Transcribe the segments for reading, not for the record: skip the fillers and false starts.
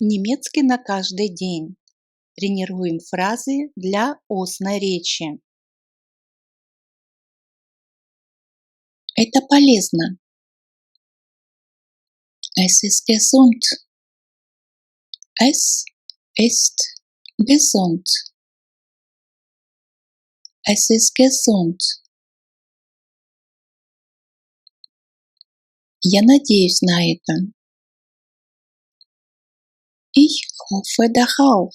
Немецкий на каждый день. Тренируем фразы для устной речи. Это полезно. Es ist gesund. Es ist gesund. Es ist gesund. Я надеюсь на это. Ich hoffe darauf.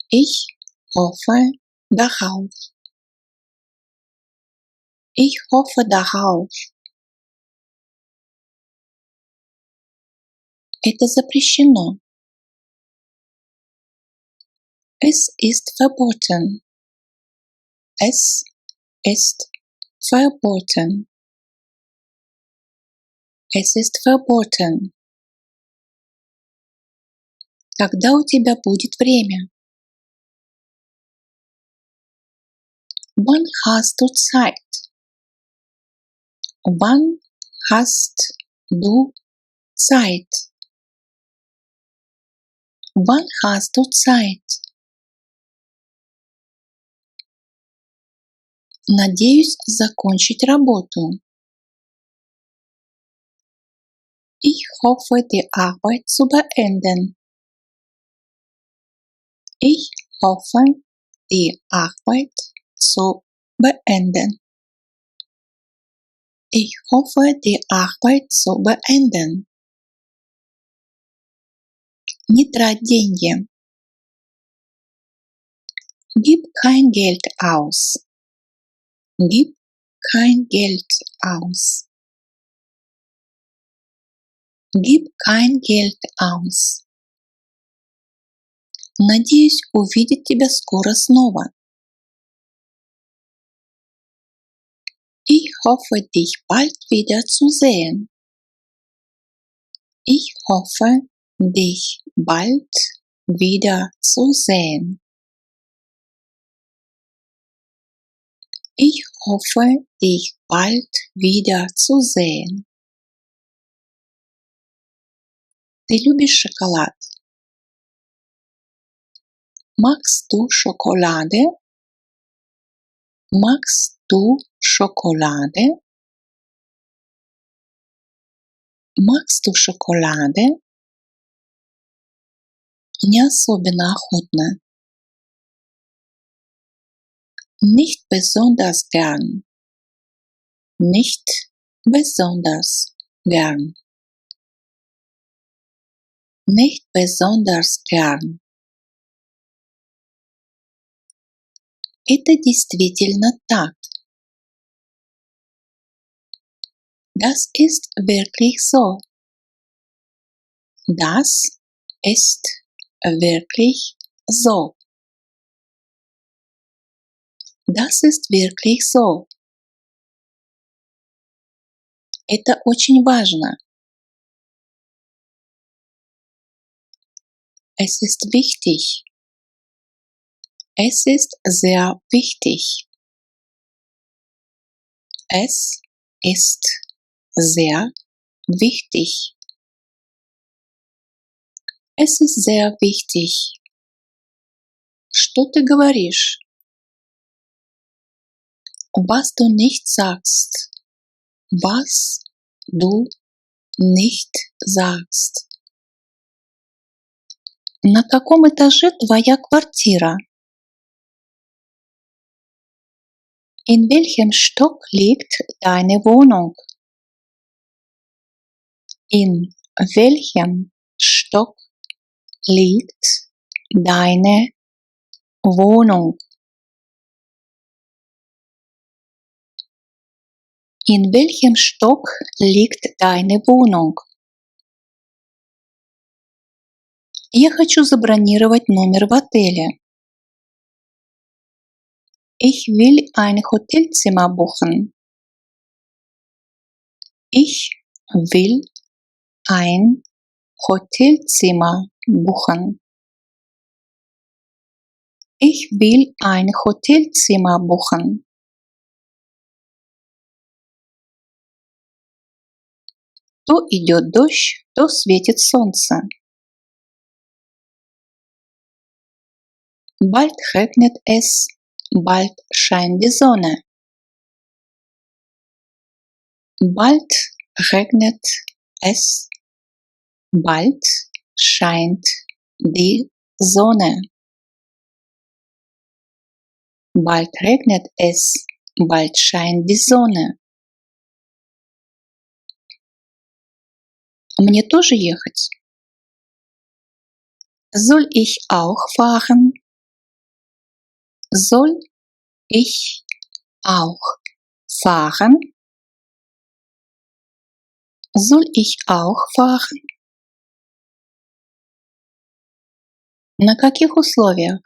Ich hoffe darauf. Ich hoffe darauf. Это запрещено. Es ist verboten. Es ist verboten. Es ist verboten. Когда у тебя будет время? Wann hast du Zeit? Wann hast du Zeit? Wann hast du Zeit? Надеюсь закончить работу. Ich hoffe, die Arbeit zu beenden. Ich hoffe, die Arbeit zu beenden. Ich hoffe, die Arbeit zu beenden. Не трать деньги. Gib kein Geld aus. Gib kein Geld aus. Gib kein Geld aus. Надеюсь увидеть тебя скоро снова. Ich hoffe, dich bald wieder zu sehen. Ich hoffe, dich bald wieder zu sehen. Ich hoffe, dich bald wieder zu sehen. Ты любишь шоколад? Magst du Schokolade? Magst du Schokolade? Magst du Schokolade? Не особенно охотно. Nicht besonders gern. Nicht besonders gern. Nicht besonders gern. Это действительно так. Das ist wirklich so. Das ist wirklich so. Das ist wirklich so. Это очень важно. Es ist wichtig. Es ist sehr wichtig. Es ist sehr wichtig. Es ist sehr wichtig. Что ты говоришь? Was du nicht sagst. Was du nicht sagst. На каком этаже твоя квартира? In welchem Stock liegt deine Wohnung? In welchem Stock liegt deine Wohnung? In welchem Stock liegt deine Wohnung? Я хочу забронировать номер в отеле. Ich will ein Hotelzimmer buchen. Ich will ein Hotelzimmer buchen. Ich will ein Hotelzimmer buchen. То идет дождь, то светит солнце. Bald regnet es, bald scheint die Sonne. Bald regnet es, bald scheint die Sonne. Bald regnet es, bald scheint die Sonne. Мне тоже ехать? Soll ich auch fahren? Soll ich auch fahren? Soll ich auch fahren? На каких условиях?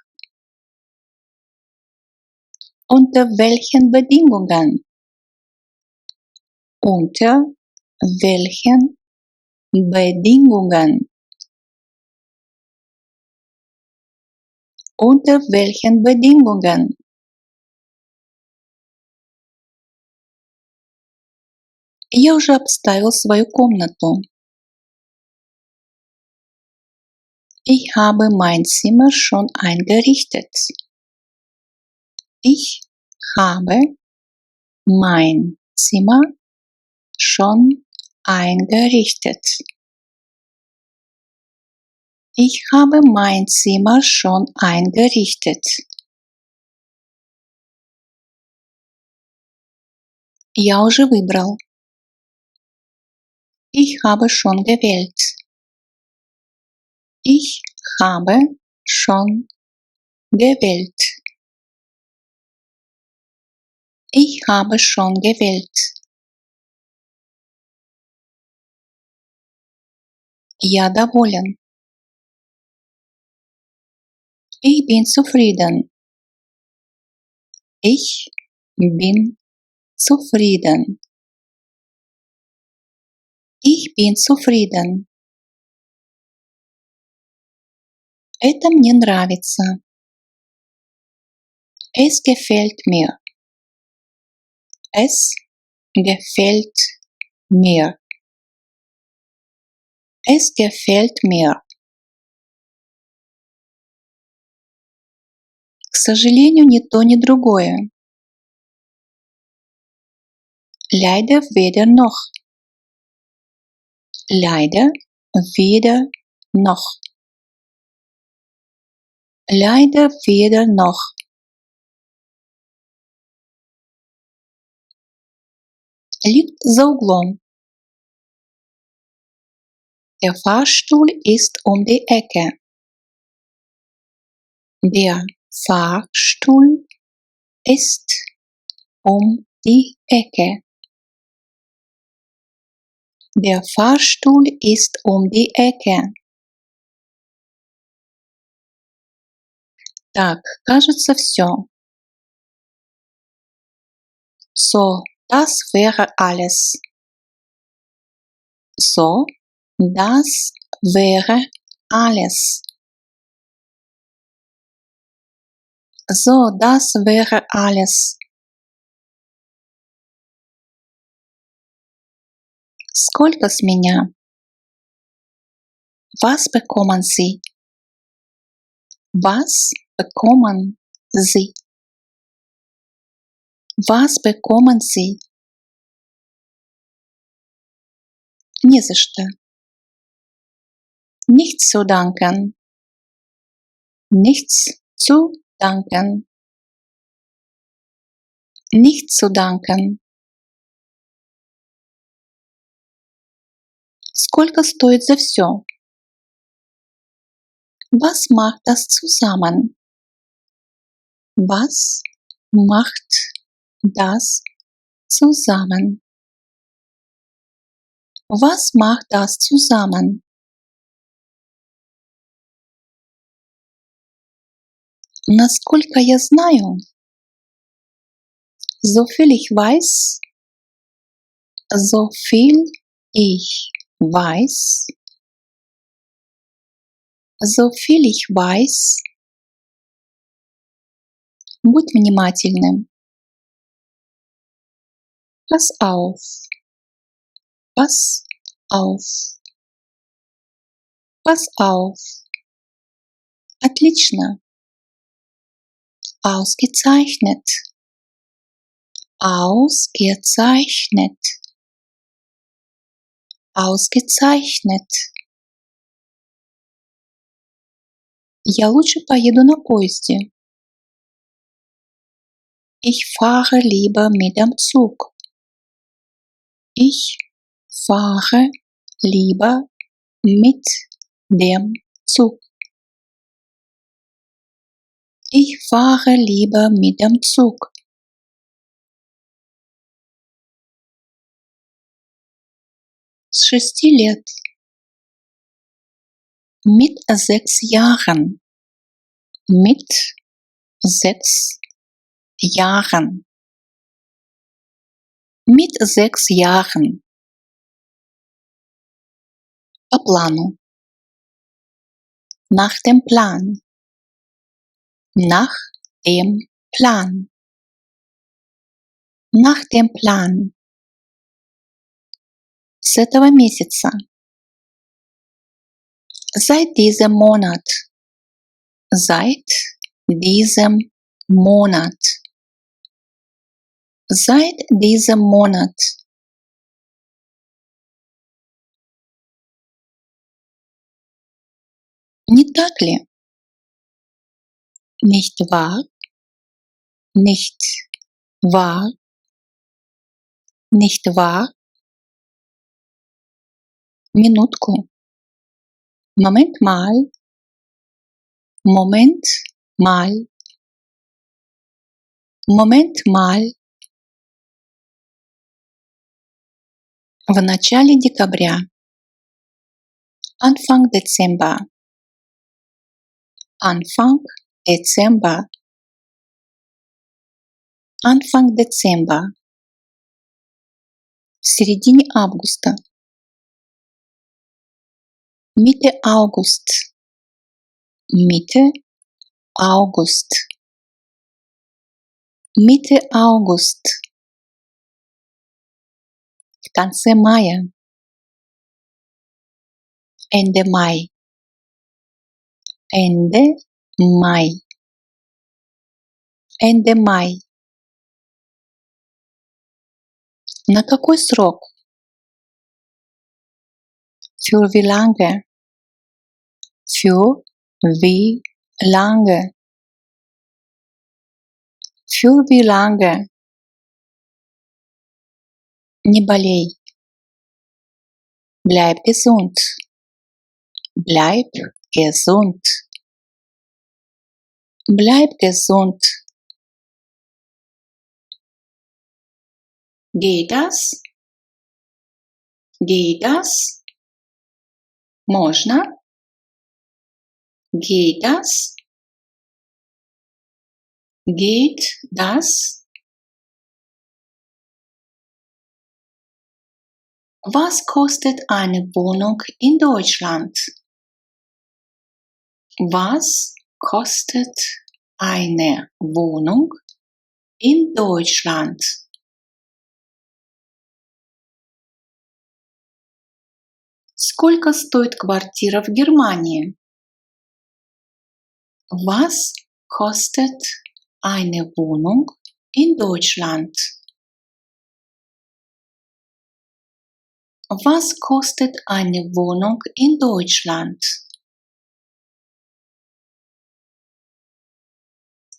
Unter welchen Bedingungen? Unter welchen Bedingungen? Unter welchen Bedingungen? Я уже обставил свою комнату. Ich habe mein Zimmer schon eingerichtet. Ich habe mein Zimmer schon eingerichtet. Ich habe mein Zimmer schon eingerichtet. Я уже выбрал. Ich habe schon gewählt. Ich habe schon gewählt. Ich habe schon gewählt. Я доволен. Ich bin zufrieden. Ich bin zufrieden. Ich bin zufrieden. Это мне нравится. Es gefällt mir. Es gefällt mir. Es gefällt mir. К сожалению, ни то, ни другое. Leider weder noch. Leider weder noch. Leider weder noch. Liegt за углом. Der Fahrstuhl ist um die Ecke. Der Fahrstuhl ist um die Ecke. Der Fahrstuhl ist um die Ecke. Так, кажется, все. So, das wäre alles. So, das wäre alles. So, das wäre alles. Сколько с меня? Was bekommen Sie? Was bekommen Sie? Was bekommen Sie? Не за что. Nichts zu danken. Nichts zu danken. Nichts zu danken. Сколько стоит за все? Was macht das zusammen? Was macht das zusammen? Was macht das zusammen? Насколько я знаю, so viel ich weiß, so viel ich weiß, so viel ich weiß, будь внимательным. Pass auf. Pass auf, pass auf, отлично, ausgezeichnet, ausgezeichnet, ausgezeichnet. Я лучше поеду на поезде. Ich fahre lieber mit dem Zug. Ich fahre lieber mit dem Zug. Ich fahre lieber mit dem Zug. С 6 лет. Mit 6 Jahren. Mit 6 Jahren. Mit 6 Jahren. По плану. Nach dem Plan. Nach dem Plan. Nach dem Plan. С этого месяца. Seit diesem Monat. Seit diesem Monat. Seit diesem Monat. Не так ли? Nicht wahr? Nicht wahr? Nicht wahr? Minutku. Moment mal. Moment mal. Moment mal. В начале декабря. Anfang Dezember. Anfang Dezember. Anfang Dezember. В середине августа. Mitte August. Mitte August. Mitte August. В конце мая. Ende Mai. Ende Mai. Ende Mai. На какой срок? Für wie lange? Für wie lange? Für wie lange? Не болей. Bleib gesund. Bleib gesund. Bleib gesund. Geht das? Geht das? Можно? Geht das? Geht das? Was kostet eine Wohnung in Deutschland? Was kostet eine Wohnung in Deutschland? Сколько стоит квартира в Германии? Was kostet eine Wohnung in Deutschland? Was kostet eine Wohnung in Deutschland?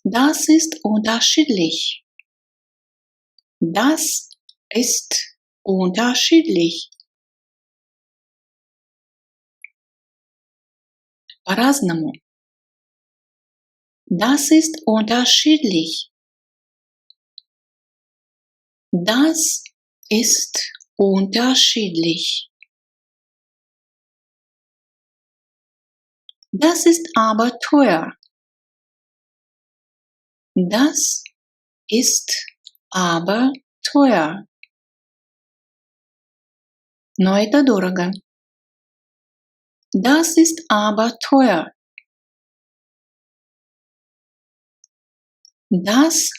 Das ist unterschiedlich. Das ist unterschiedlich. По-разному. Das ist unterschiedlich. Das ist unterschiedlich. Das ist aber teuer. Das ist aber teuer. Но это дорого. Das ist aber teuer. Das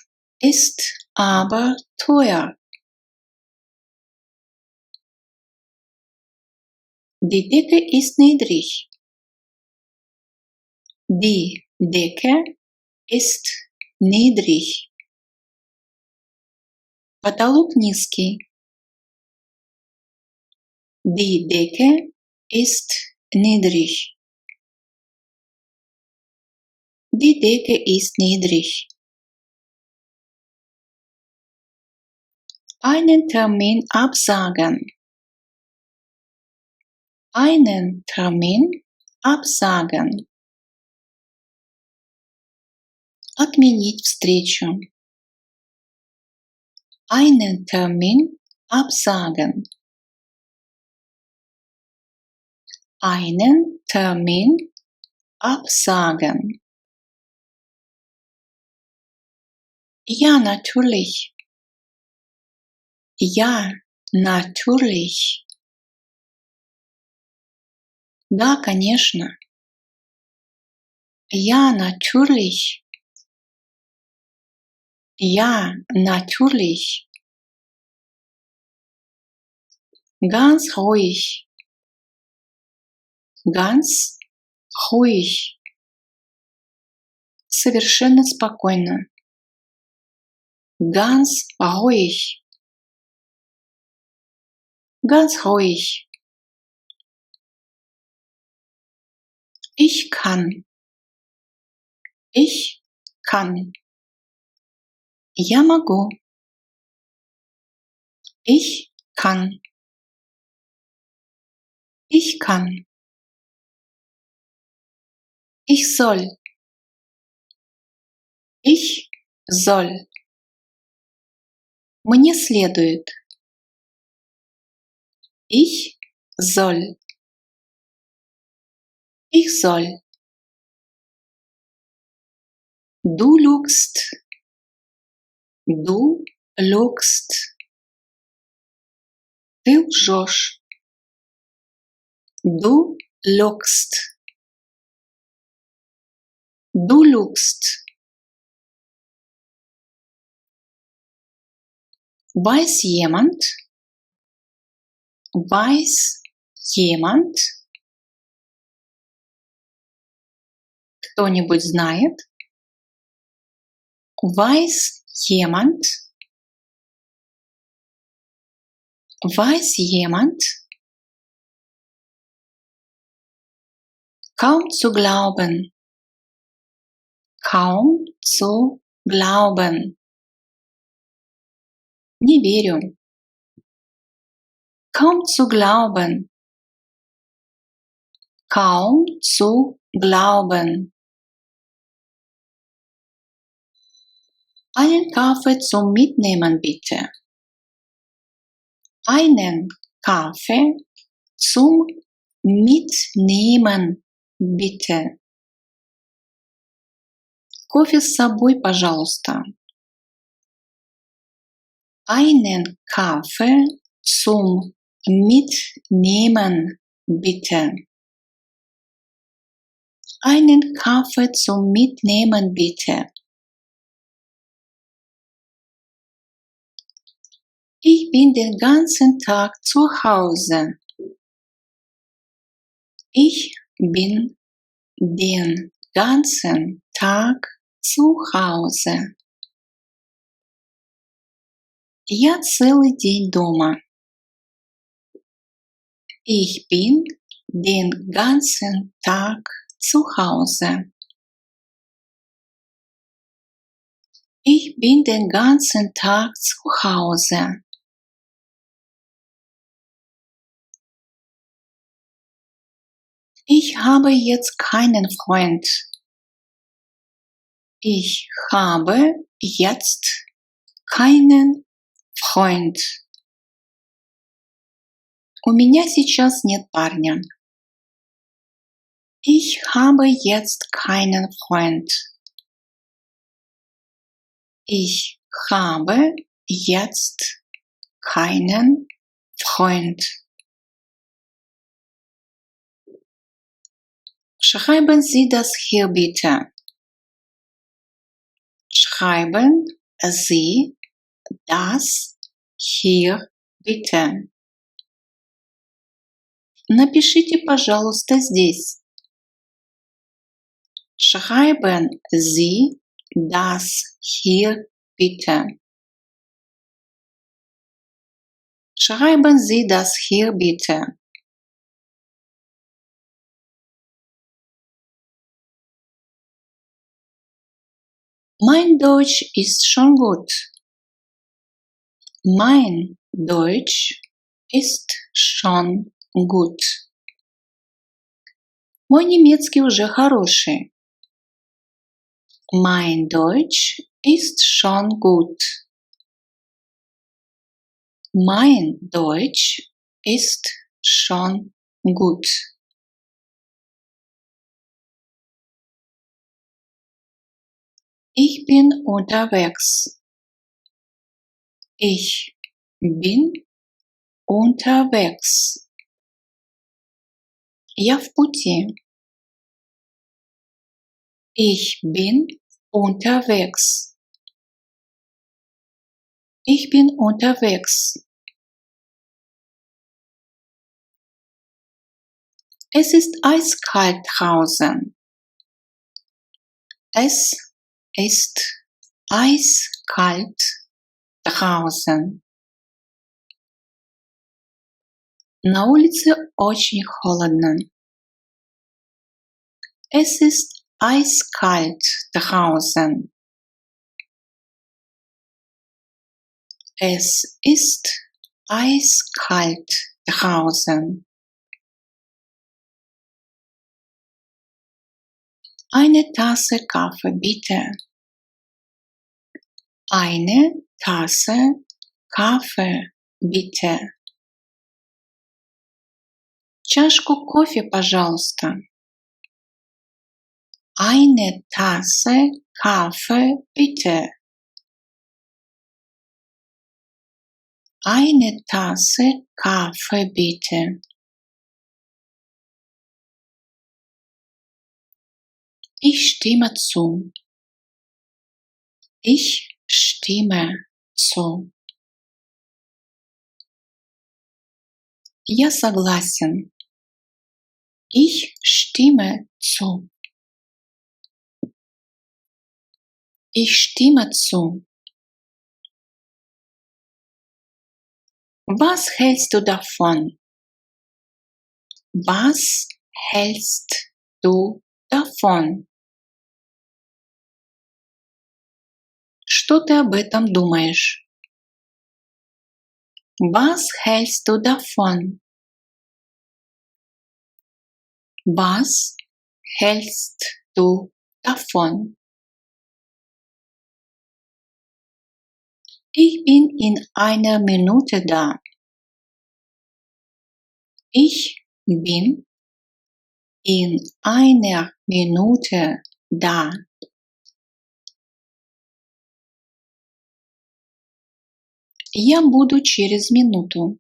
ist aber teuer. Die Decke ist niedrig. Die Decke ist niedrig. Потолок низкий. Die Decke ist niedrig. Die Decke ist niedrig. Einen Termin absagen. Einen Termin absagen. Отменить встречу. Einen Termin absagen. Einen Termin absagen. Ja, natürlich. Ja, natürlich. Да, конечно. Ja, natürlich. Ja, natürlich. Ganz ruhig. Ganz ruhig. Совершенно спокойно. Ganz ruhig. Ganz ruhig. Ich kann. Ich kann. Я могу. Ich kann. Ich kann. Ich soll. Ich soll. Мне следует. Ich soll. Ich soll. Du lügst. Du lügst. Ты лжешь. Du lügst. Du lügst. Weiß jemand? Weiß jemand? Кто-нибудь знает? Weiß jemand? Weiß jemand? Kaum zu glauben. Kaum zu glauben. Не верю. Kaum zu glauben. Kaum zu glauben. Einen Kaffee zum Mitnehmen bitte. Einen Kaffee zum Mitnehmen bitte. Кофе с собой, пожалуйста. Einen Kaffee zum Mitnehmen bitte. Einen Kaffee zum Mitnehmen bitte. Ich bin den ganzen Tag zu Hause. Ich bin den ganzen Tag zu Hause. Я целый день дома. Ich bin den ganzen Tag zu Hause. Ich bin den ganzen Tag zu Hause. Ich habe jetzt keinen Freund. Ich habe jetzt keinen Freund. У меня сейчас нет парня. Ich habe jetzt keinen Freund. Ich habe jetzt keinen Freund. Schreiben Sie das hier bitte. Schreiben Sie das hier bitte. Напишите, пожалуйста, здесь. Schreiben Sie das hier bitte. Schreiben Sie das hier bitte. Mein Deutsch ist schon gut. Mein Deutsch ist schon gut. Мой немецкий уже хороший. Mein Deutsch ist schon gut. Mein Deutsch ist schon gut. Ich bin unterwegs. Ich bin unterwegs. Я в пути. Ich bin unterwegs. Ich bin unterwegs. Es ist eiskalt draußen. Es ist eiskalt draußen. На улице очень холодно. Es ist eiskalt draußen. Es ist eiskalt draußen. Eine Tasse Kaffee bitte. Eine Tasse Kaffee bitte. Чашку кофе, пожалуйста. Eine Tasse Kaffee bitte. Eine Tasse Kaffee bitte. Ich stimme zu. Ich stimme zu. Я согласен. Ich stimme zu. Ich stimme zu. Was hältst du davon? Was hältst du davon? Что ты об этом думаешь? Was hältst du davon? Was hältst du davon? Ich bin in einer Minute da. Ich bin in einer Minute da. Я буду через минуту.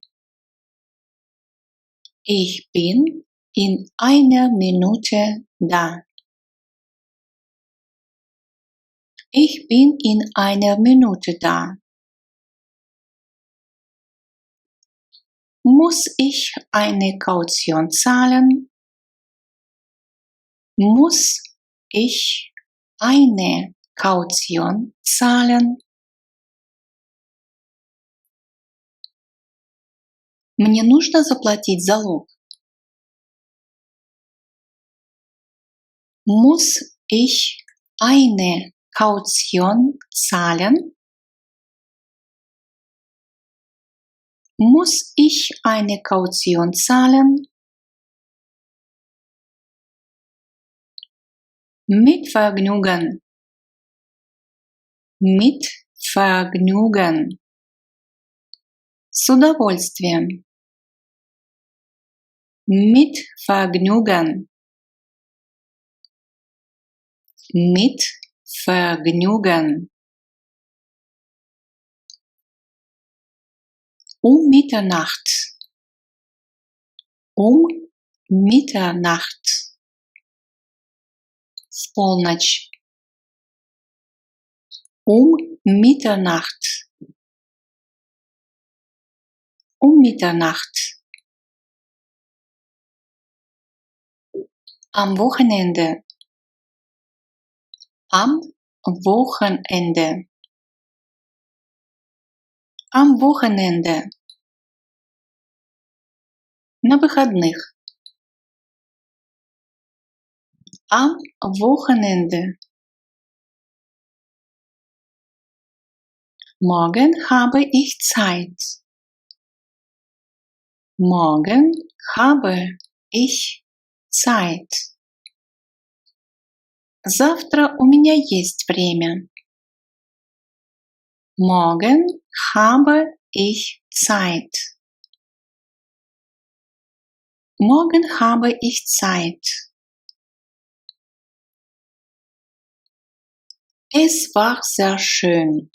Ich bin in einer Minute da. Ich bin in einer Minute da. Muss ich eine Kaution zahlen? Muss ich eine Kaution zahlen? Мне нужно заплатить залог. Muss ich eine Kaution zahlen? Muss ich eine Kaution zahlen? Mit Vergnügen. Mit Vergnügen. С удовольствием. Mit Vergnügen. Mit Vergnügen. Um Mitternacht. Um Mitternacht. В полночь. Um Mitternacht. Um Mitternacht. Am Wochenende. Am Wochenende. Am Wochenende. На выходных. Am Wochenende. Morgen habe ich Zeit. Morgen habe ich Zeit. Завтра у меня есть время. Morgen habe ich Zeit. Morgen habe ich Zeit. Es war sehr schön.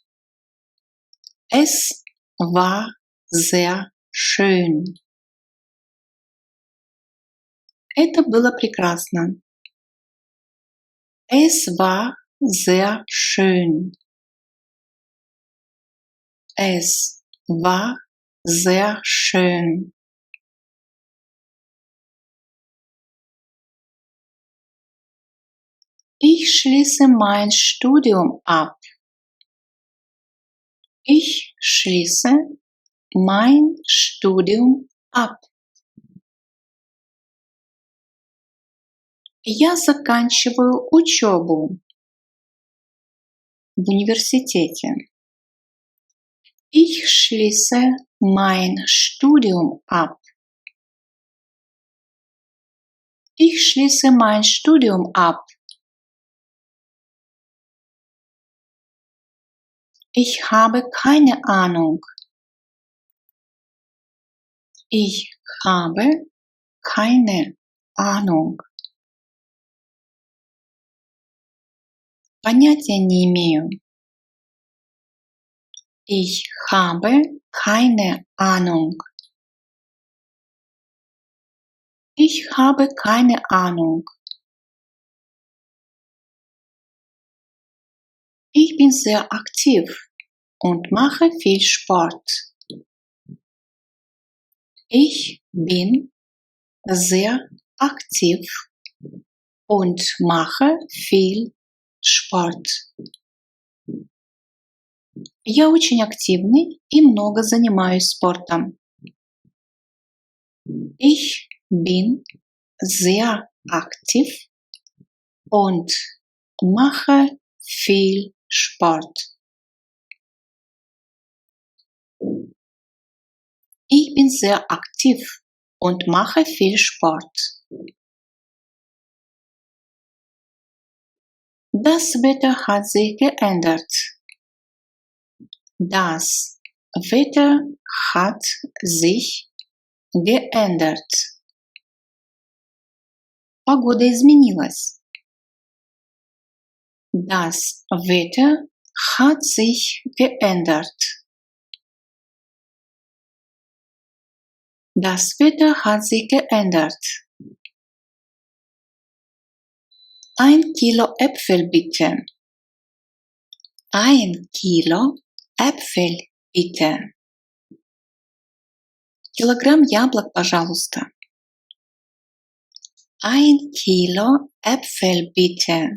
Es war sehr schön. Это было прекрасно. Es war sehr schön. Es war sehr schön. Ich schließe mein Studium ab. Ich schließe mein Studium ab. Я заканчиваю учебу в университете. Ich schließe mein Studium ab. Ich schließe mein Studium ab. Ich habe keine Ahnung. Ich habe keine Ahnung. Понятия не имею. Ich habe keine Ahnung. Ich habe keine Ahnung. Ich bin sehr aktiv und mache viel Sport. Ich bin sehr aktiv und mache viel Sport. Я очень активный и много занимаюсь спортом. Ich bin sehr aktiv und mache viel Sport. Ich bin sehr aktiv und mache viel Sport. Das Wetter hat sich geändert. Das Wetter hat sich geändert. Погода изменилась. Das Wetter hat sich geändert. Das Wetter hat sich geändert. 1 Kilo Äpfel bitte. 1 Kilo Äpfel bitte. Килограмм яблок, пожалуйста. 1 Kilo Äpfel bitte.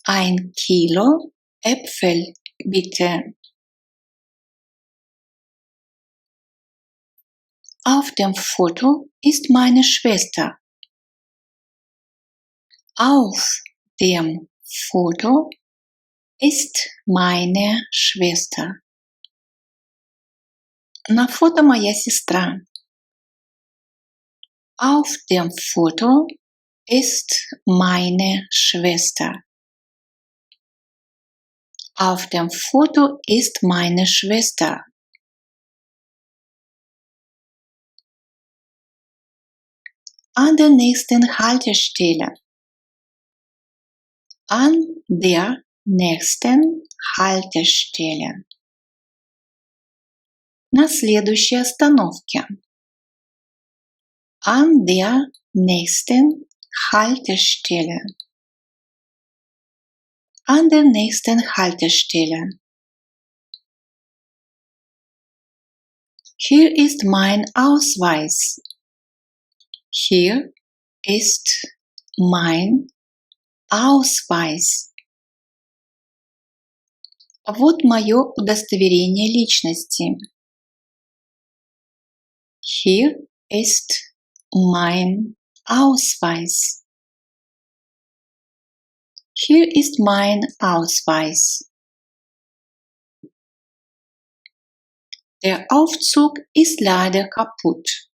1 Kilo Äpfel bitte. Auf dem Foto ist meine Schwester. Auf dem Foto ist meine Schwester. На фото моя сестра. Auf dem Foto ist meine Schwester. Auf dem Foto ist meine Schwester. An der nächsten Haltestelle. An der nächsten Haltestelle. На следующей остановке. An der nächsten Haltestelle. An der nächsten Haltestelle. Hier ist mein Ausweis. Hier ist mein Ausweis. Вот мое удостоверение личности. Hier ist mein Ausweis. Hier ist mein Ausweis. Der Aufzug ist leider kaputt.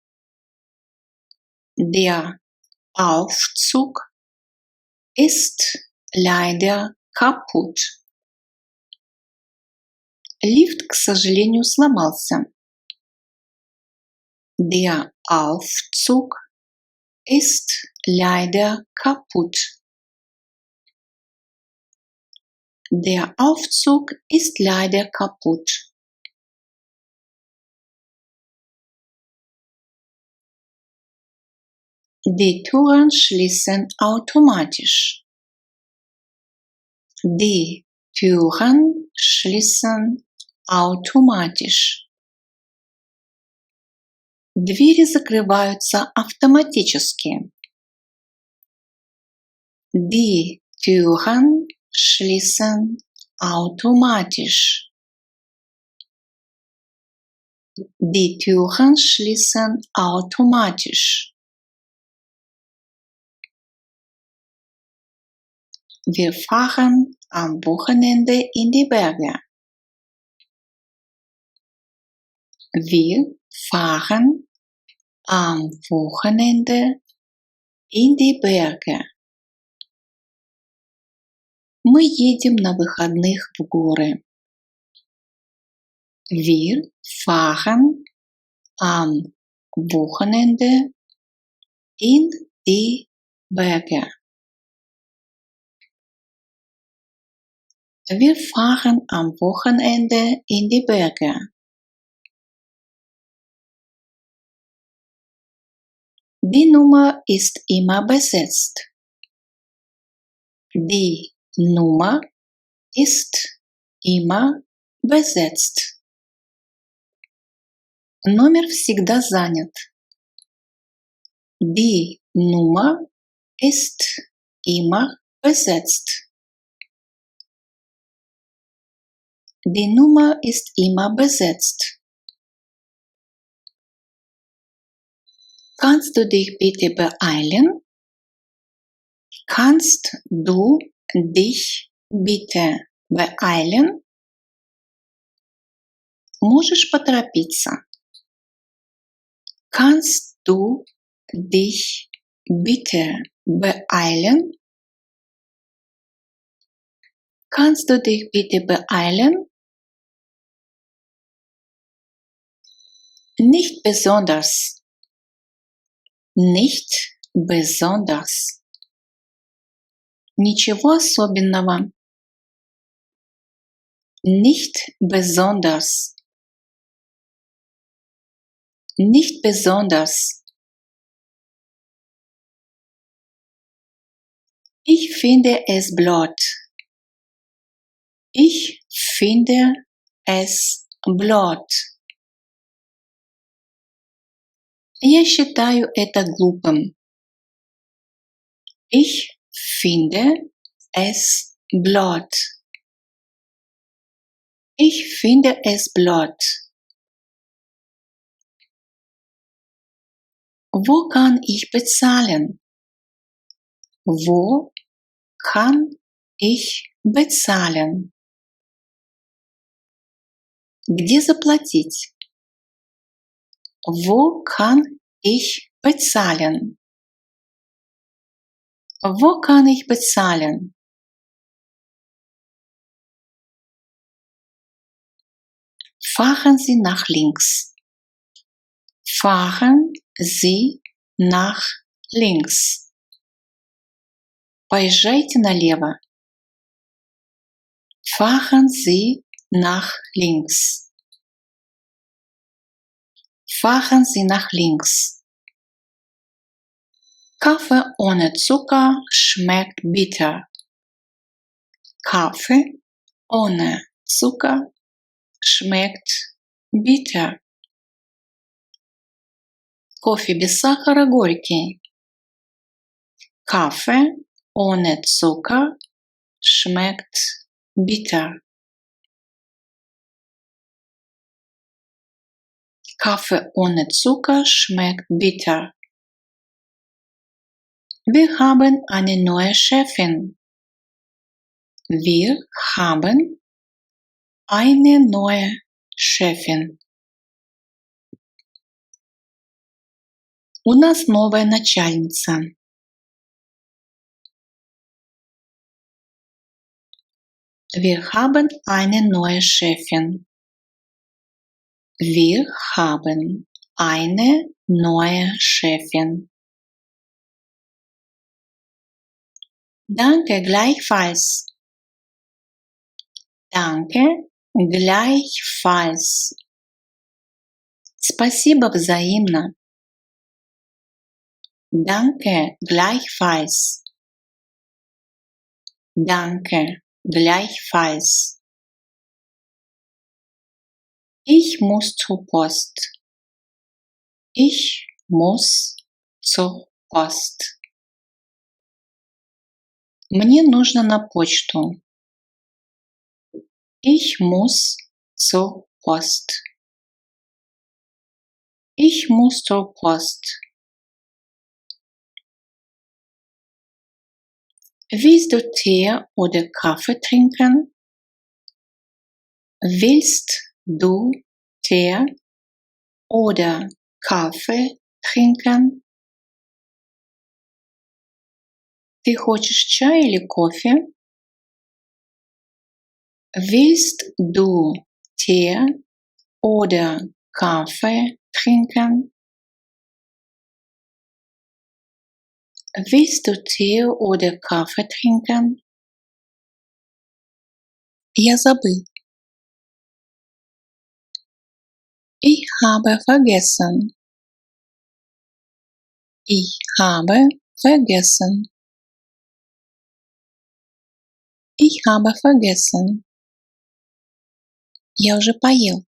Der Aufzug ist leider kaputt. Лифт, к сожалению, сломался. Der Aufzug ist leider kaputt. Der Aufzug ist leider kaputt. Die Türen schließen automatisch. Die Türen schließen automatisch. Двери закрываются автоматически. Die Türen schließen automatisch. Die Türen schließen automatisch. Wir fahren am Wochenende in die Berge. Wir fahren am Wochenende in die Berge. Мы едем на выходных в горы. Wir fahren am Wochenende in die Berge. Wir fahren am Wochenende in die Berge. Die Nummer ist immer besetzt. Die Nummer ist immer besetzt. Номер всегда занят. Die Nummer ist immer besetzt. Die Nummer ist immer besetzt. Kannst du dich bitte beeilen? Kannst du dich bitte beeilen? Можешь поторопиться? Kannst du dich bitte beeilen? Kannst du dich bitte beeilen? Nicht besonders. Nicht besonders. Ничего особенного. Nicht besonders. Nicht besonders. Ich finde es blöd. Ich finde es blöd. Я считаю это глупым. Ich finde es blöd. Ich finde es blöd. Wo kann ich bezahlen? Wo kann ich bezahlen? Где заплатить? Wo kann ich bezahlen? Wo kann ich bezahlen? Fahren Sie nach links. Fahren Sie nach links. Поезжайте налево. Fahren Sie nach links. Fahren Sie nach links. Kaffee ohne Zucker schmeckt bitter. Kaffee ohne Zucker schmeckt bitter. Кофе без сахара горький. Kaffee ohne Zucker schmeckt bitter. Kaffee ohne Zucker schmeckt bitter. Wir haben eine neue Chefin. Wir haben eine neue Chefin. У нас новая начальница. Wir haben eine neue Chefin. Wir haben eine neue Chefin. Danke gleichfalls. Danke gleichfalls. Спасибо взаимно. Danke gleichfalls. Danke gleichfalls. Ich muss zur Post. Ich muss zur Post. Мне нужно на почту. Ich muss zur Post. Ich muss zur Post. Willst du Tee oder Kaffee trinken? Willst du Tee oder Kaffee trinken? Ты хочешь чай или кофе? Willst du Tee oder Kaffee trinken? Willst du Tee oder Kaffee trinken? Я забыл. Ich habe vergessen. Ich habe vergessen. Ich habe vergessen. Я уже поел.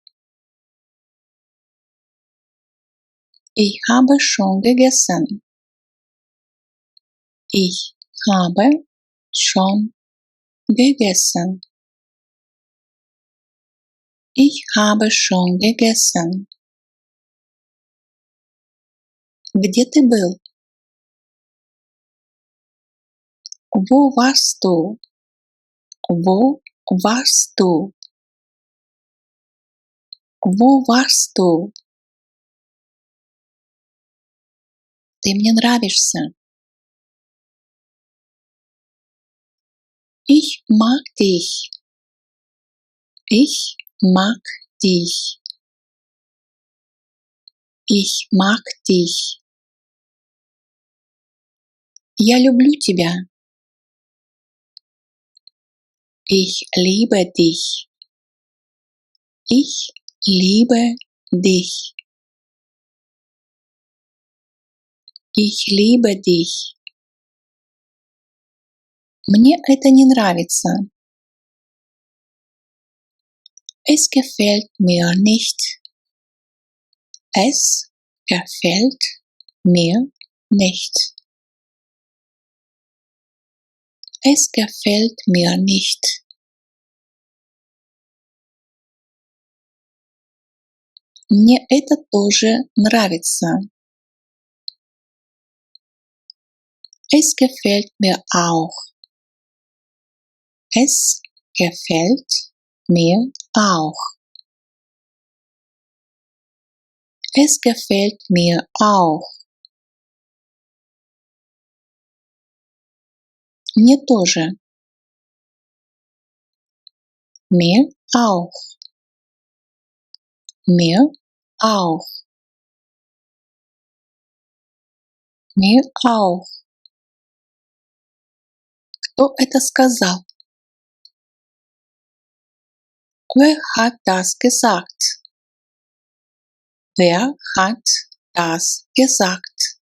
Ich habe schon gegessen. Ich habe schon gegessen. Ich habe schon gegessen. Где ты был? Wo warst du? Wo warst du? Wo warst du? Ты мне нравишься. Ich mag dich. Ich mag dich. Ich mag dich. Я люблю тебя. Ich liebe dich. Ich liebe dich. Ich liebe dich. Мне это не нравится. Es gefällt mir nicht. Es gefällt mir nicht. Es gefällt mir nicht. Мне это тоже нравится. Es gefällt mir auch. Es gefällt mir auch. Es gefällt mir auch. Мне тоже. Mir auch. Mir auch. Mir auch. Кто это сказал? Wer hat das gesagt? Wer hat das gesagt?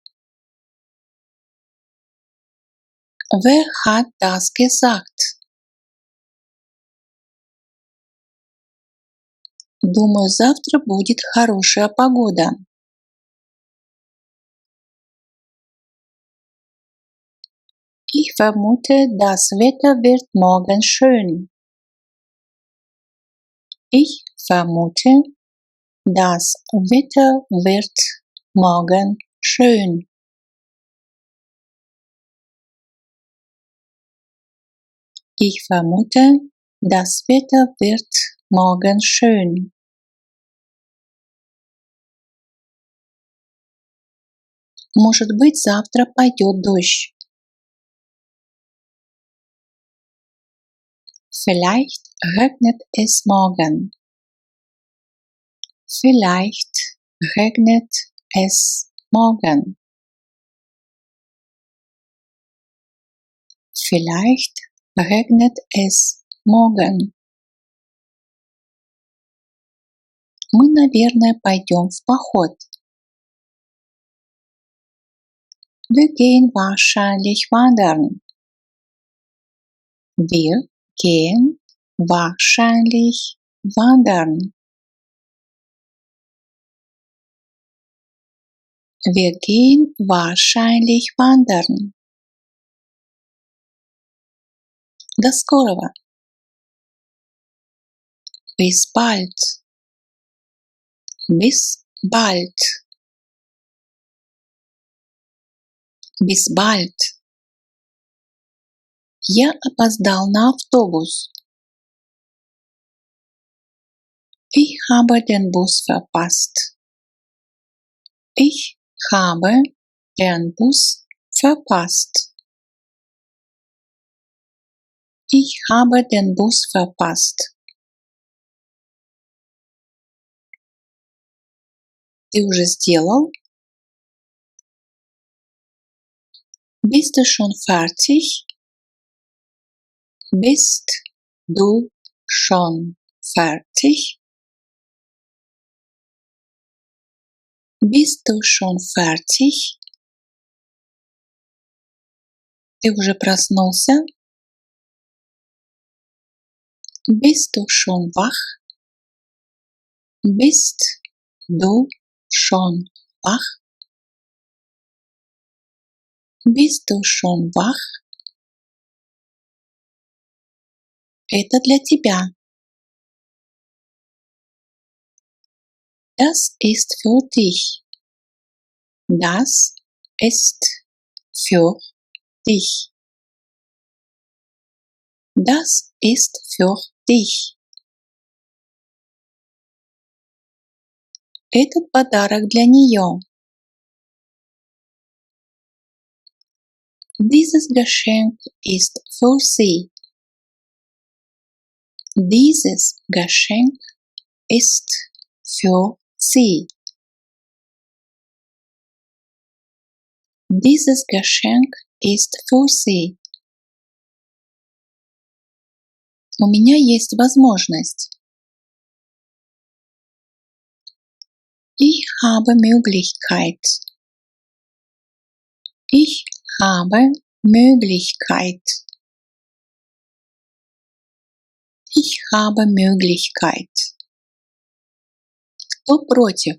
Wer hat das gesagt? Думаю, завтра будет хорошая погода. Ich vermute, das Wetter wird morgen schön. Ich vermute, das Wetter wird morgen schön. Ich vermute, das Wetter wird morgen schön. Может быть, завтра пойдет дождь. Vielleicht regnet es morgen. Vielleicht regnet es morgen. Vielleicht regnet es morgen. Мы, наверное, пойдем в поход. Wir gehen wahrscheinlich wandern. Wir gehen wahrscheinlich wandern. Wir gehen wahrscheinlich wandern. До скорого. Bis bald. Bis bald. Bis bald. Я опоздал на автобус. Ich habe den Bus verpasst. Ich habe den Bus verpasst. Ich habe den Bus verpasst. Ты уже сделал? Bist du schon fertig? Bist du schon fertig? Bist du schon fertig? Ты уже проснулся? Bist du schon wach? Bist du schon wach? Bist du schon wach? Это для тебя. Das ist für dich. Das ist für dich. Das ist für dich. Этот подарок для нее. Dieses Geschenk ist für sie. Dieses Geschenk ist für sie. Dieses Geschenk ist für sie. У меня есть возможность. Ich habe Möglichkeit. Ich habe Möglichkeit. Ich habe Möglichkeit. Кто против?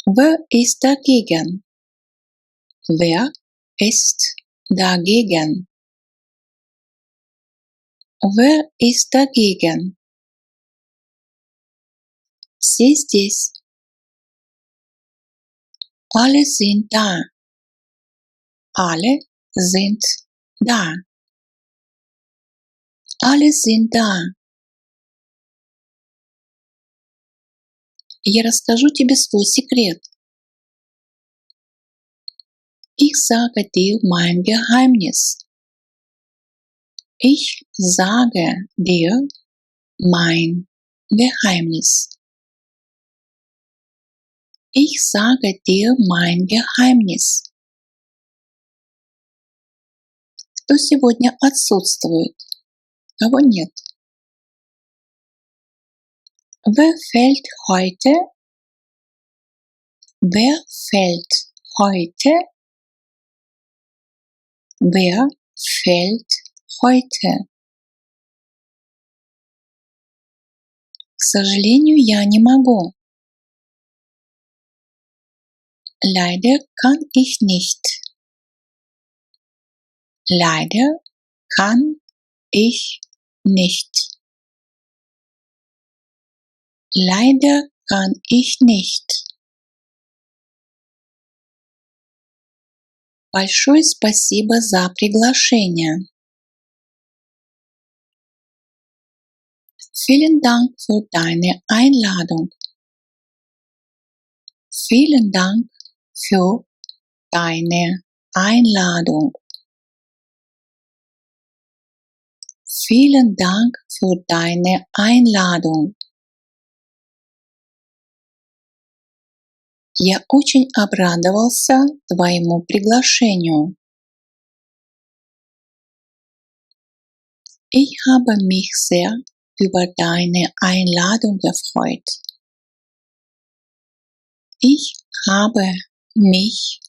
Wer ist dagegen? Wer ist dagegen? Wer ist dagegen? Все здесь. Alle sind da. Alle sind da. Alle sind da. Я расскажу тебе свой секрет. Ich sage dir mein Geheimnis. Ich sage dir mein Geheimnis. Ich sage dir mein Geheimnis. Кто сегодня отсутствует? Кого нет? Wer fällt heute? Wer fällt heute? Wer fällt heute? К сожалению, я не могу. Leider kann ich nicht. Leider kann ich nicht. Leider kann ich nicht. Большое спасибо за приглашение. Vielen Dank für deine Einladung. Vielen Dank für deine Einladung. Vielen Dank für deine Einladung. Я очень обрадовался твоему приглашению. Ich habe mich sehr über deine Einladung gefreut. Ich habe mich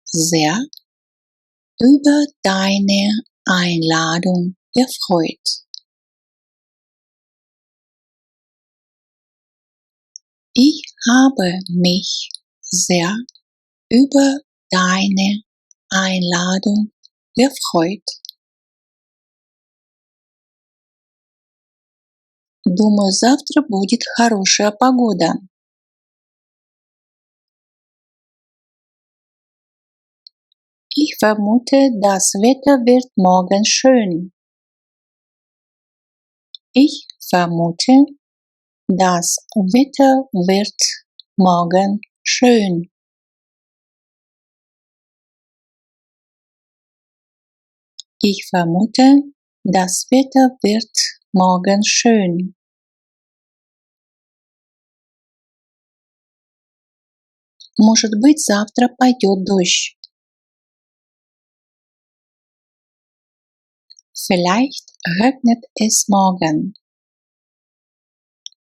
sehr über deine Einladung gefreut. Ich habe mich sehr über deine Einladung gefreut. Думаю, завтра будет хорошая погода. Ich vermute, das Wetter wird morgen schön. Ich vermute, das Wetter wird morgen schön. Ich vermute, das Wetter wird morgen schön. Может быть, завтра пойдет дождь. Vielleicht regnet es morgen.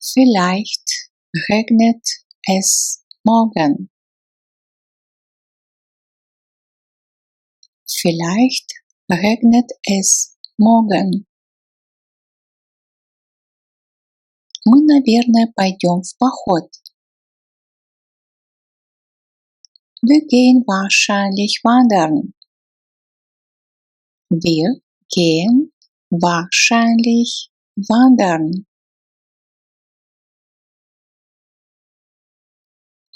Vielleicht regnet es morgen. Vielleicht regnet es morgen. Мы, наверное, пойдем в поход. Wir gehen wahrscheinlich wandern. Wir gehen wahrscheinlich wandern.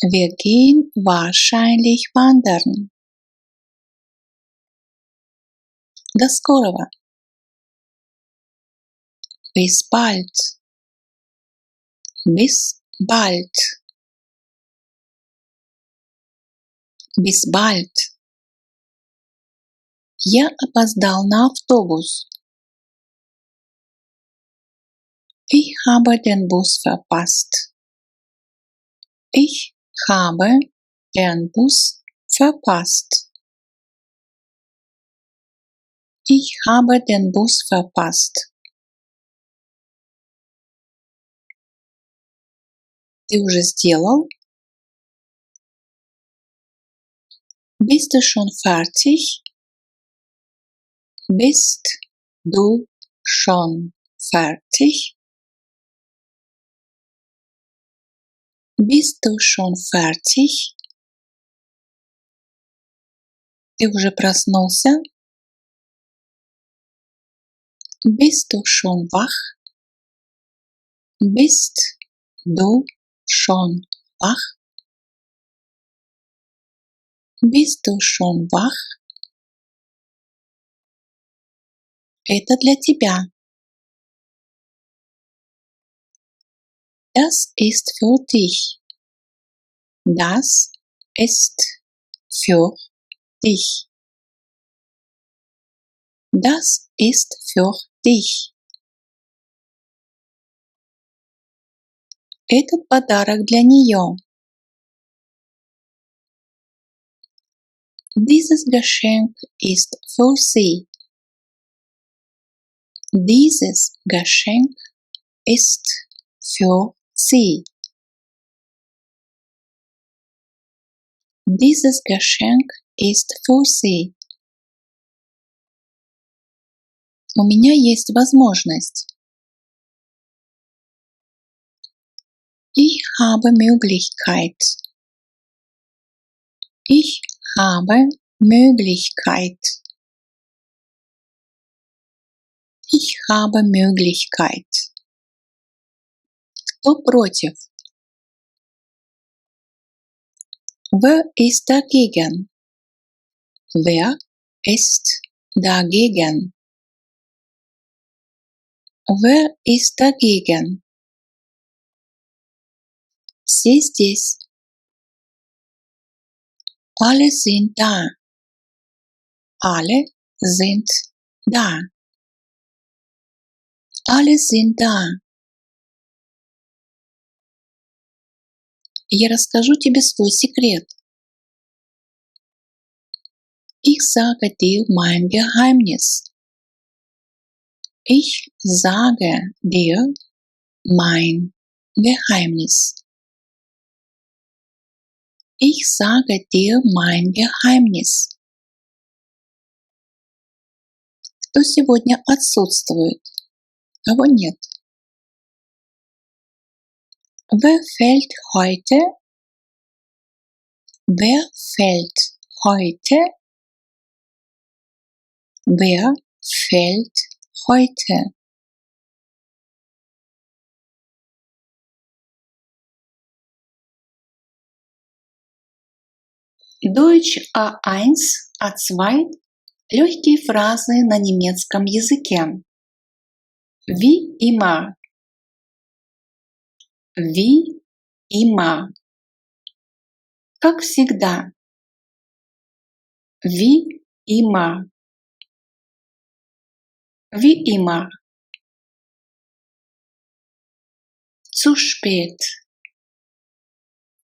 Wir gehen wahrscheinlich wandern. До скорого. Bis bald. Bis bald. Bis bald. Я опоздал на автобус. Ich habe den Bus verpasst. Ich habe den Bus verpasst. Ich habe den Bus verpasst. Ты уже сделал? Bist du schon fertig? Bist du schon fertig? Bist du schon fertig? Ты уже проснулся? Bist du schon wach? Bist du schon wach? Bist du schon wach? Это для тебя. Das ist für dich. Das ist für dich. Das ist für dich. Этот подарок для нее. Dieses Geschenk ist für sie. Dieses Geschenk ist für sie. Dieses Geschenk ist für sie. У меня есть возможность. Ich habe Möglichkeit. Ich habe Möglichkeit. Ich habe Möglichkeit. Кто против? Wer ist dagegen? Wer ist dagegen? Wer ist dagegen? Все здесь. Alle sind da. Alle sind da. Alle sind da. Я расскажу тебе свой секрет. Ich sage dir mein Geheimnis. Ich sage dir mein Geheimnis. Ich sage dir mein Geheimnis. Кто сегодня отсутствует? Кого нет? Wer fehlt heute? Wer fehlt heute? Wer fehlt heute? Deutsch A1, A2 – легкие фразы на немецком языке. Wie immer. Wie immer. Как всегда. Wie immer. Wie immer. Zu spät.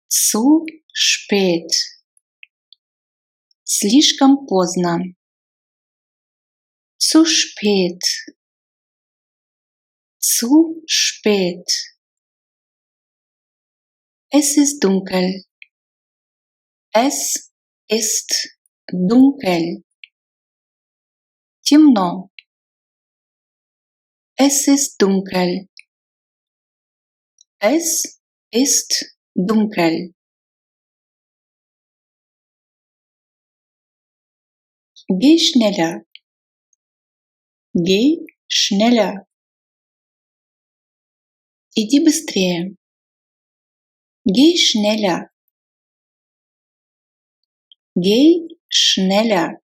Zu spät. Слишком поздно. Zu spät. Zu spät. Es ist dunkel. Es ist dunkel. Темно. Es ist dunkel. Es ist dunkel. Geh schneller. Geh schneller. Иди быстрее. Geh schneller. Geh schneller.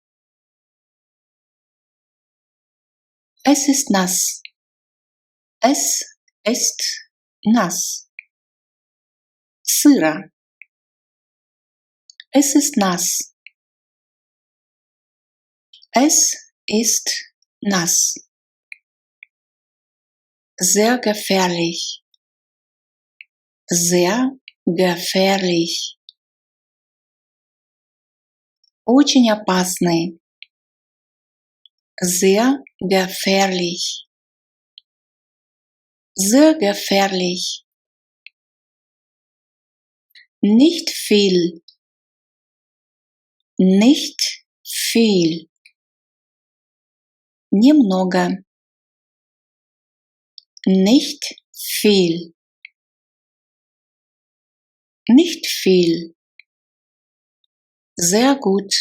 Es ist nass. Es ist nass. Сыро. Es ist nass. Es ist nass. Sehr gefährlich. Sehr gefährlich. Очень опасный. Sehr gefährlich. Sehr gefährlich. Nicht viel. Nicht viel. Немного. Nicht viel. Nicht viel. Sehr gut.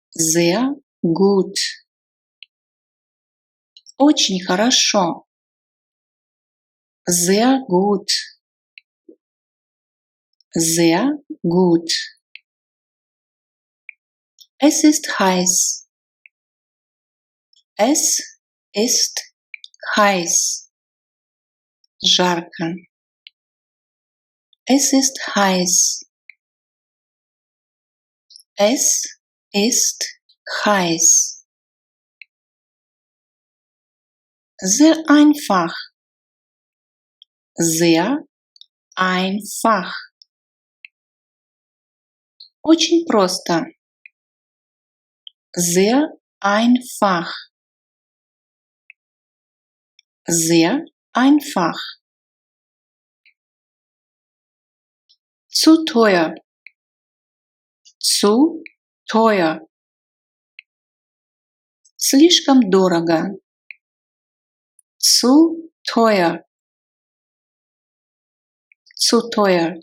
Sehr gut. Очень хорошо. Sehr gut. Sehr gut. Es ist heiß. Es ist heiß. Жарко. Es ist heiß. Es ist heiß. Sehr einfach. Sehr einfach. Очень просто. Sehr einfach. Sehr einfach. Zu teuer. Zu teuer. Слишком дорого. Zu teuer. Zu teuer.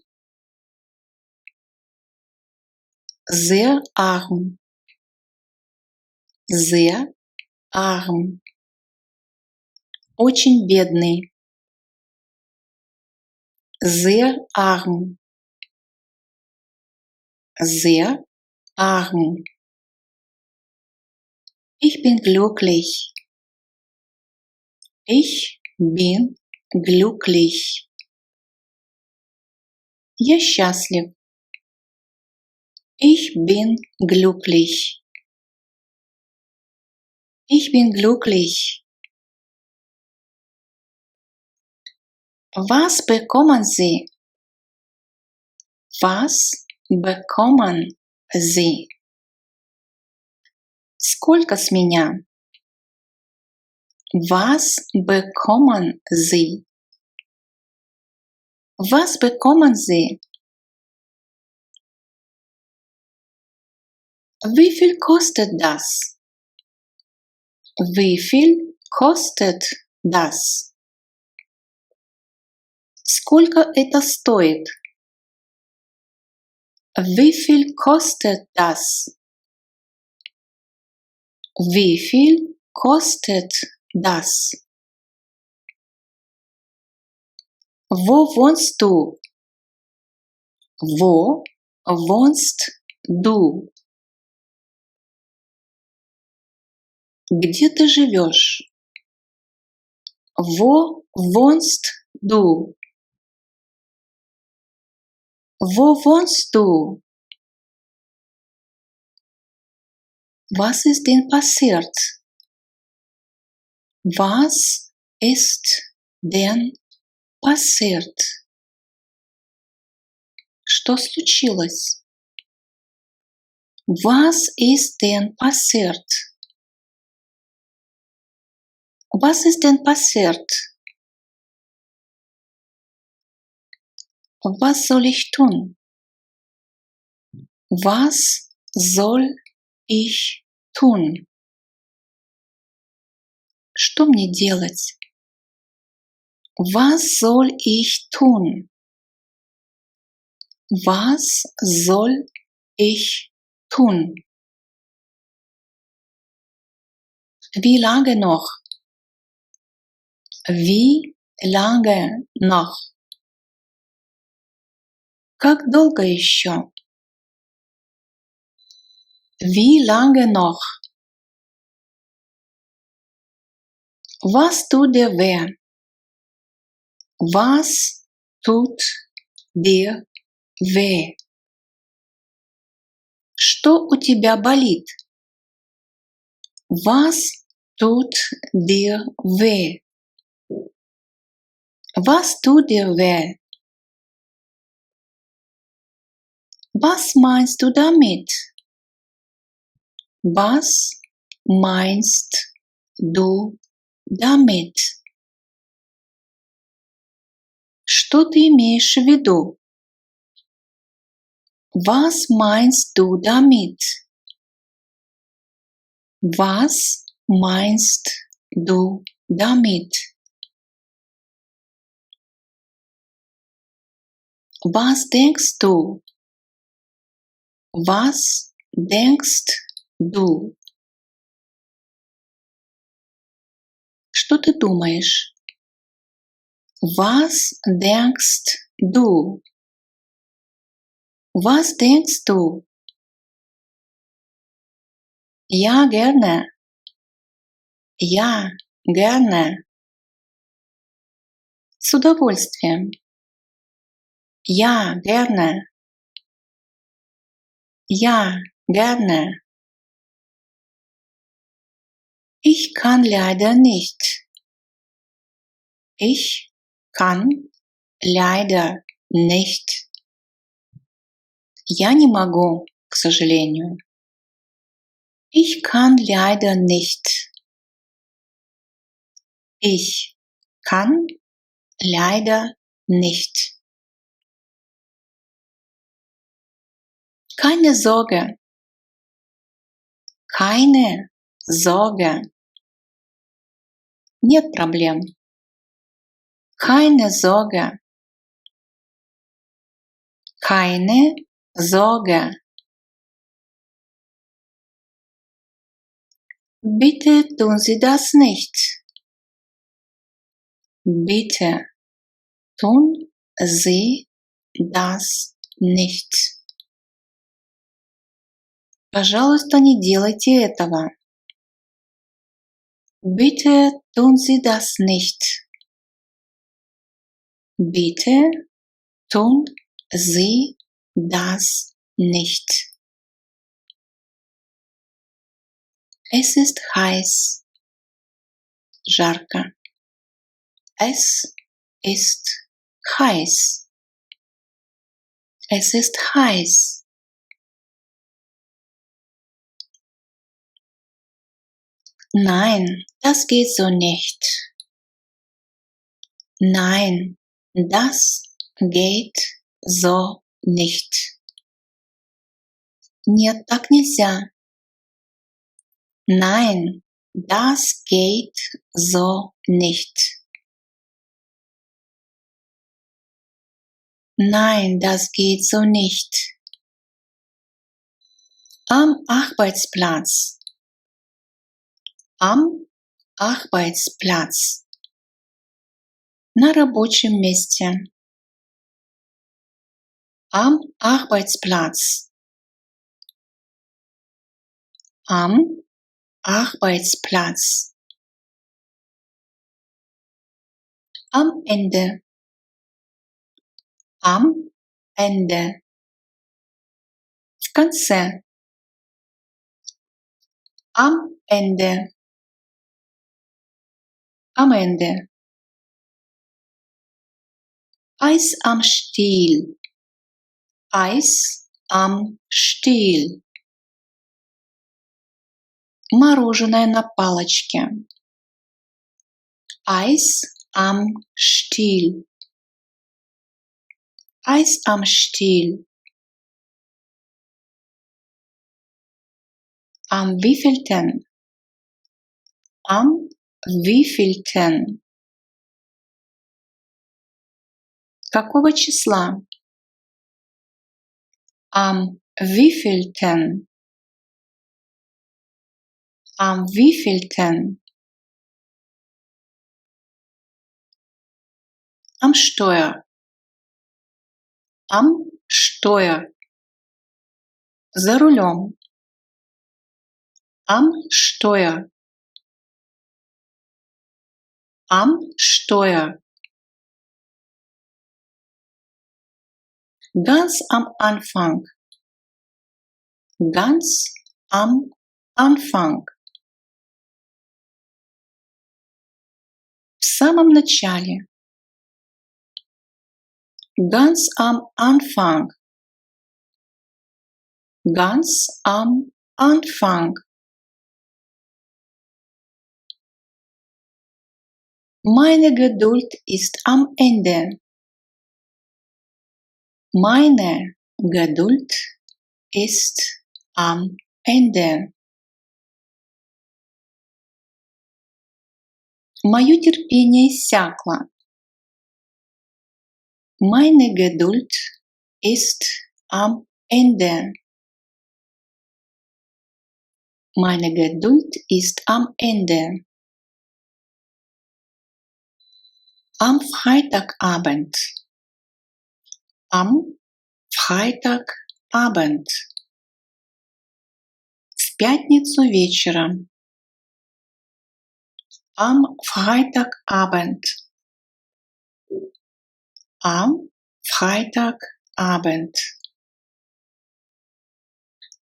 Sehr arm. Sehr arm. очень бедный. Sehr arm. Sehr arm. Ich bin glücklich. Ich bin glücklich. Я счастлив. Ich bin glücklich. Ich bin glücklich. Was bekommen Sie? Was bekommen Sie? Сколько с меня? Was bekommen Sie? Was bekommen Sie? Wie viel kostet das? Wie viel kostet das? Сколько это стоит? Wie viel kostet das? Wie viel kostet das? Wo wohnst du? Wo wohnst du? Где ты живешь? Wo wohnst du? Wo wohnst du? Was ist denn passiert? Was ist denn passiert? Что случилось? Was ist denn passiert? Was ist denn passiert? Was soll ich tun? Was soll ich tun? Что мне делать? Was soll ich tun? Was soll ich tun? Wie lange noch? Wie lange noch? Как долго еще? Wie lange noch? Was tut dir weh? Was tut dir weh? Что у тебя болит? Was tut dir weh? Was tut dir weh? Was meinst du damit? Was meinst du damit? Что ты имеешь в виду? Was meinst du damit? Was meinst du damit? Was denkst du? Was denkst du? Что ты думаешь? Was denkst du? Was denkst du? Ja, gerne. Ja, gerne. С удовольствием. Ja, gerne. Ja, gerne. Ich kann leider nicht. Ich kann leider nicht. Я не могу, к сожалению. Ich kann leider nicht. Ich kann leider nicht. Keine Sorge. Keine Sorge. Нет проблем. Keine Sorge. Keine Sorge. Bitte tun Sie das nicht. Bitte tun Sie das nicht. Пожалуйста, не делайте этого. Bitte tun Sie das nicht. Bitte tun Sie das nicht. Es ist heiß. Жарко. Es ist heiß. Es ist heiß. Nein, das geht so nicht. Nein, das geht so nicht. Нет, так нельзя. Nein, das geht so nicht. Nein, das geht so nicht. Am Arbeitsplatz. Am Arbeitsplatz. На рабочем месте. Am Arbeitsplatz. Am Arbeitsplatz. Am Ende. Am Ende. В конце. Am Ende. Am Ende. Eis am Stiel. Eis am Stiel. Мороженое на палочке. Eis am Stiel. Eis am Stiel. Am wievielten? Am wievielten? Какого числа? Am wievielten? Am wievielten? Am Steuer. Am Steuer. За рулем. Am Steuer. Am Steuer. Ganz am Anfang. Ganz am Anfang. В самом начале. Ganz am Anfang. Ganz am Anfang. Meine Geduld ist am Ende. Meine Geduld ist am Ende. Мое терпение иссякло. Meine Geduld ist am Ende. Meine Geduld ist am Ende. Am Freitagabend. Am Freitagabend. В пятницу вечером. Am Freitagabend. Am Freitagabend.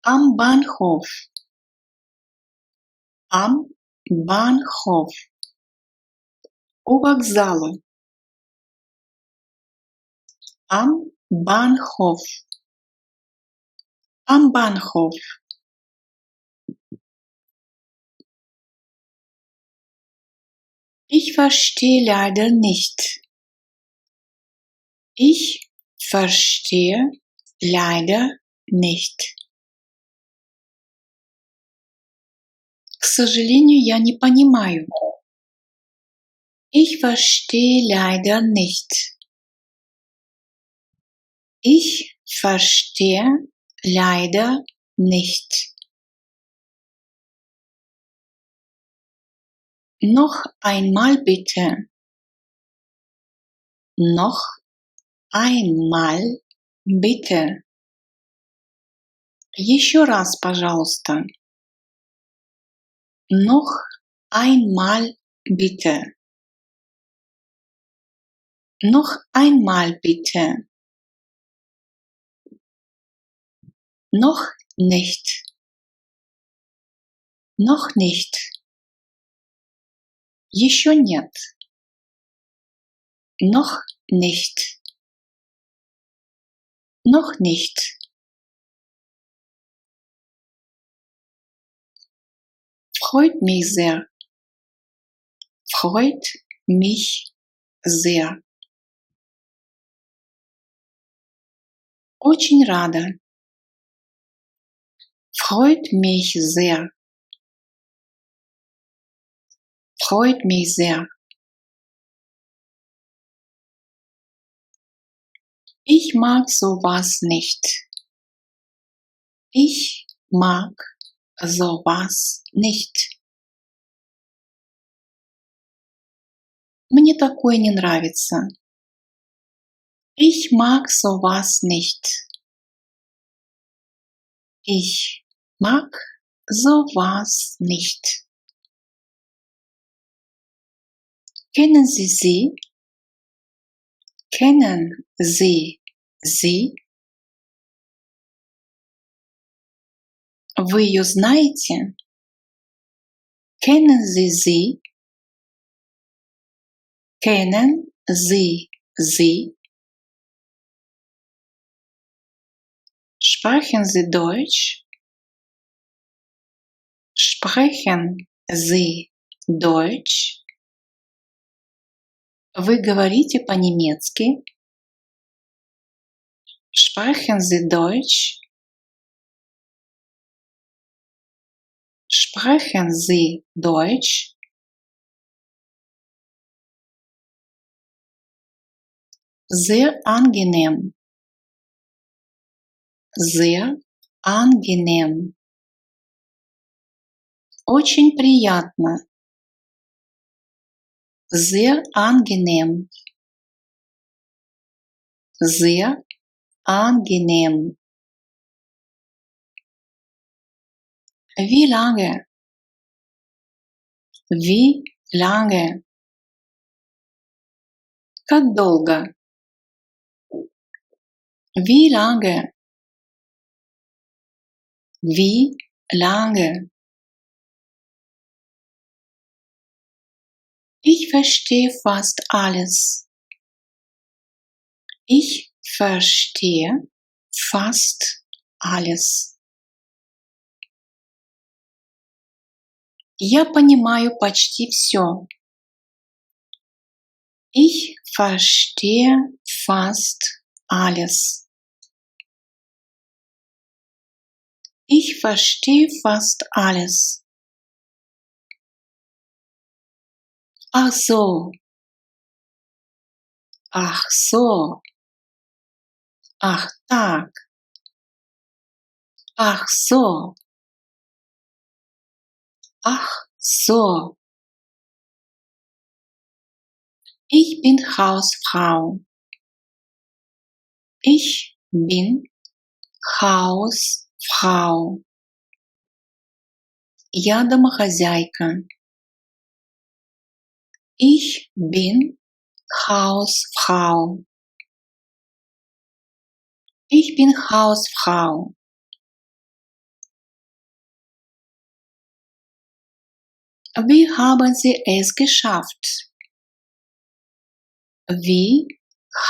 Am Bahnhof. Am Bahnhof. У вокзала. Am Bahnhof. Am Bahnhof. Ich verstehe leider nicht. Ich verstehe leider nicht. К сожалению, я не понимаю. Ich verstehe leider nicht. Ich verstehe leider nicht. Noch einmal bitte. Noch einmal bitte. Еще раз, пожалуйста. Noch einmal bitte. Noch einmal bitte. Noch nicht. Noch nicht. Еще нет. Noch nicht. Noch nicht. Freut mich sehr. Freut mich sehr. Очень рада. Freut mich sehr. Freut mich sehr. Ich mag sowas nicht. Ich mag sowas nicht. Мне такое не нравится. Ich mag sowas nicht. Ich mag sowas nicht. Kennen Sie sie? Kennen Sie sie? Вы ее знаете? Kennen Sie sie? Kennen Sie sie? Sprechen Sie Deutsch? Sprechen Sie Deutsch? Вы говорите по-немецки? Sprechen Sie Deutsch? Sprechen Sie Deutsch? Sehr angenehm. Sehr angenehm. Очень приятно. Sehr angenehm. Sehr angenehm. Wie lange? Wie lange? Как долго? Wie lange? Wie lange? Ich verstehe fast alles. Ich verstehe fast alles. Я понимаю почти все. Ich verstehe fast alles. Ich verstehe fast alles. Ach so. Ach so. Ach так. Ach so. Ach so. Ich bin Hausfrau. Ich bin Hausfrau. Я домохозяйка. Ich bin Hausfrau. Ich bin Hausfrau. Wie haben Sie es geschafft? Wie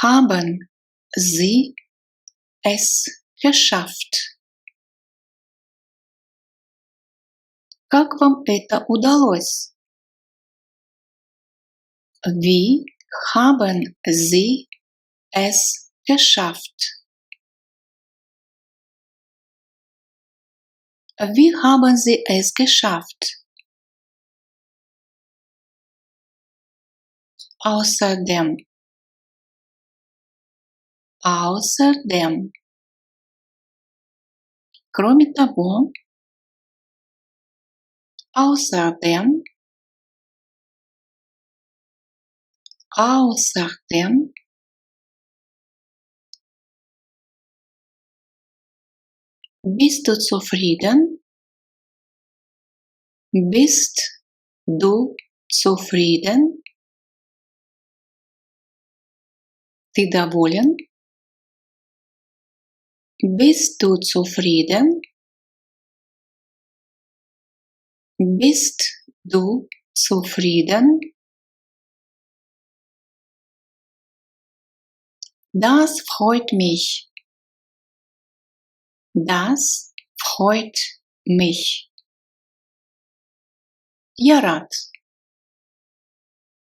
haben Sie es geschafft? Как вам это удалось? Wie haben Sie es geschafft? Wie haben Sie es geschafft? Außerdem. Außerdem. Кроме того. Außerdem. Außerdem. Bist du zufrieden? Bist du zufrieden? Ты доволен? Bist du zufrieden? Bist du zufrieden? Das freut mich. Das freut mich. Я рад.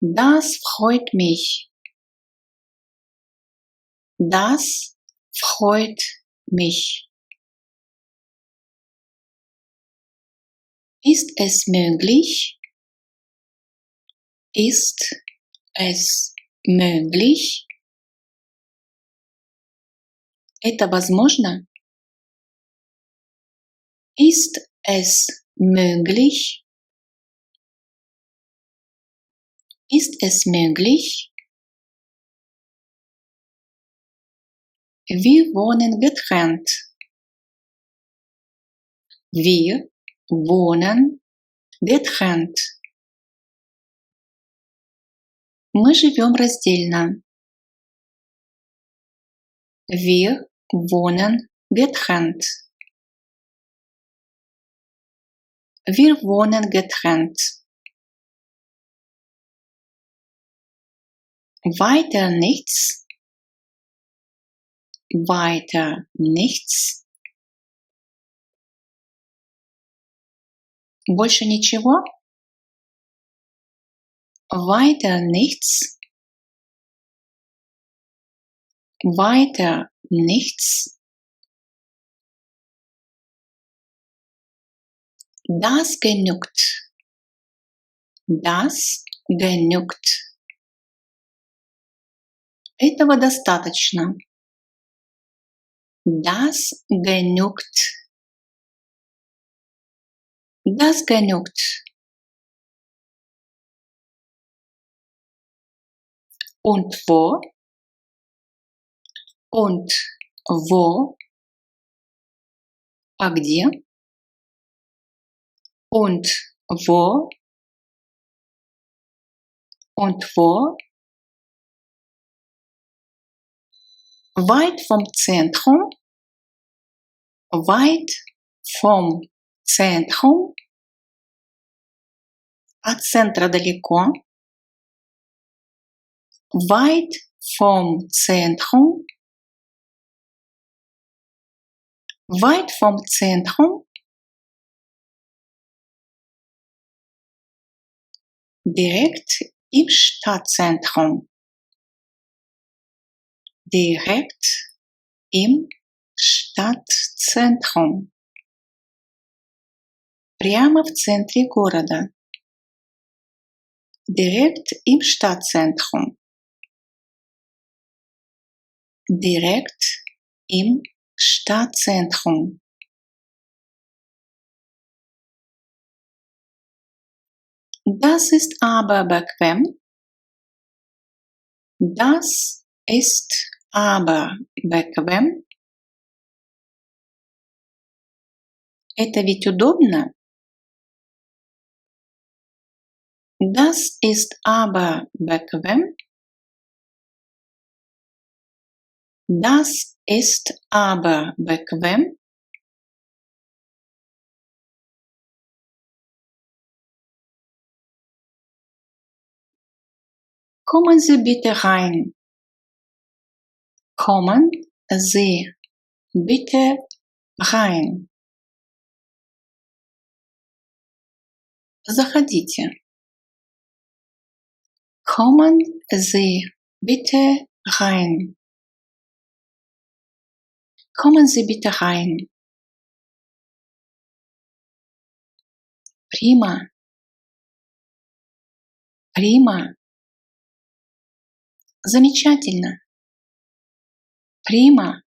Das freut mich. Das freut mich. Ist es möglich? Ist es möglich? Это возможно? Ist es möglich? Ist es möglich? Wir wohnen getrennt. Wir wohnen getrennt. Мы живем раздельно. Wir wohnen getrennt. Wir wohnen getrennt. Weiter nichts. Weiter nichts. Больше ничего. Weiter nichts. Weiter nichts. Das genügt. Das genügt. Этого достаточно. Das genügt. Das genügt. Und wo? Und wo? А где? Und wo? Und wo? Weit vom Zentrum. Weit vom Zentrum. От центра далеко. Weit vom Zentrum. Weit vom Zentrum. Direkt im Stadtzentrum. Direkt im Stadtzentrum. Прямо в центре города. Direkt im Stadtzentrum. Direkt im Stadtzentrum. Das ist aber bequem. Das ist aber bequem. Это ведь удобно. Das ist aber bequem. Das ist aber bequem. Kommen Sie bitte rein. Kommen Sie bitte rein. Заходите. Kommen Sie bitte rein. Kommen Sie bitte rein. Prima. Prima. Замечательно. Prima.